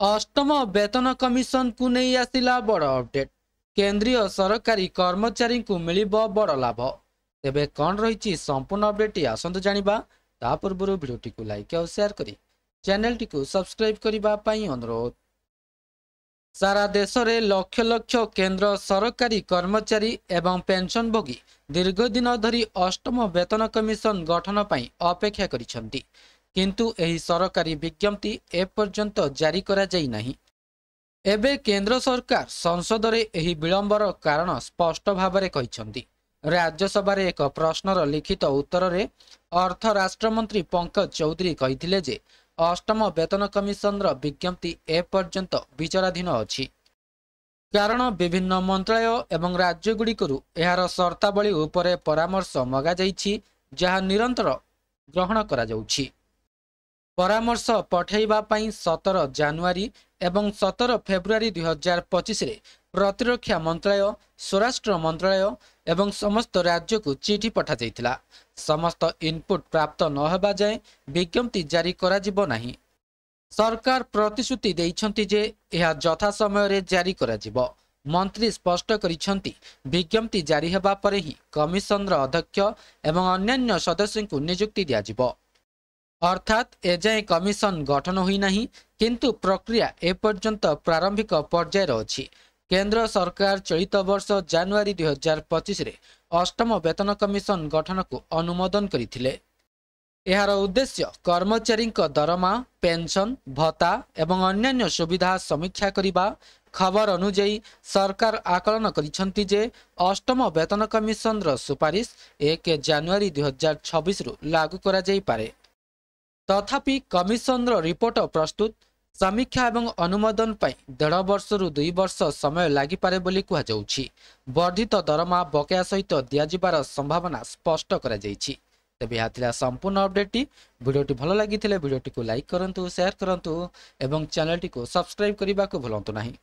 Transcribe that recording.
अष्टम वेतन कमिशन को नहीं आसिला बड़ अपडेट। केंद्रीय सरकारी कर्मचारी को मिलिबो बड़ लाभ। तेबे कौन रही संपूर्ण अपडेट आसंतु जानिबा। ता पूर्व वीडियोटी को लाइक और शेयर करी चैनल टी को सब्सक्राइब करिबा पई अनुरोध। सारा देश में लक्ष लक्ष केंद्र सरकारी कर्मचारी एवं पेंशनभोगी दीर्घ दिन धरी अष्टम वेतन कमिशन गठन पई अपेक्षा करिसेंती, किंतु एही सरकारी विज्ञप्ति एपर्यंत जारी करा जाई नहीं। एबे केंद्र सरकार संसद रे एही विलंबर कारण स्पष्ट भाव में कहिसेंती। राज्यसभा रे एक प्रश्नर लिखित उत्तर रे अर्थ राष्ट्रमंत्री पंकज चौधरी कहिथिले जे अष्टम वेतन कमिशन रो विज्ञप्ति एपर्यंत विचाराधीन अछि, कारण विभिन्न मंत्रालय एवं राज्यगुड़िकरू एहार शर्तावली उपरे परामर्श मगा जाइछि, जहा निरंतर ग्रहण करा जाउछि। परामर्श पठाइबा पई 17 जनवरी एवं 17 फेब्रुआरी 2025 रे प्रतिरक्षा मंत्रालय, स्वराष्ट्र मंत्रालय एवं समस्त राज्य को चिठी पठा जाइथिला। समस्त इनपुट प्राप्त न हेबा जाय विज्ञप्ति जारी करा जिवो नाही। सरकार प्रतिश्रुति देइछंती जे यह यथा समय रे जारी करा जिवो। मंत्री स्पष्ट करिछंती विज्ञप्ति जारी हेबा परे ही कमिशन रो अध्यक्ष एवं अन्यान्य सदस्य को नियुक्ति दिया जिवो। अर्थात एजाए कमिशन गठन हुई नहीं, किंतु प्रक्रिया एपर्यंत प्रारंभिक पर्यायर अछि। केंद्र सरकार चलित वर्ष जनवरी 2025 रे अष्टम वेतन कमिशन गठन को अनुमोदन करिथिले। एहार उद्देश्य कर्मचारी दरमा, पेंशन, भत्ता एवं अन्यान्य सुविधा समीक्षा करिबा। खबर अनुଯାयी सरकार आकलन करिछंती जे अष्टम वेतन कमिशन रो सुपारिश 1 जनवरी 2026 रु लागू करा जाई पारे। तथापि कमिशन रो रिपोर्ट प्रस्तुत, समीक्षा एवं अनुमोदन पाई 1.5 वर्ष रु 2 वर्ष समय लागि पारे बोली कुहा जाउछि। वर्धित दरमा बकेया सहित दियाजिबार संभावना स्पष्ट करा जाइछि। तेबे हाथिला संपूर्ण अपडेट वीडियोटी भलो लागिथिले वीडियोटी को लाइक करंतु, शेयर करंतु एवं चैनल टी को सब्सक्राइब करबा को भूलंतु नाही।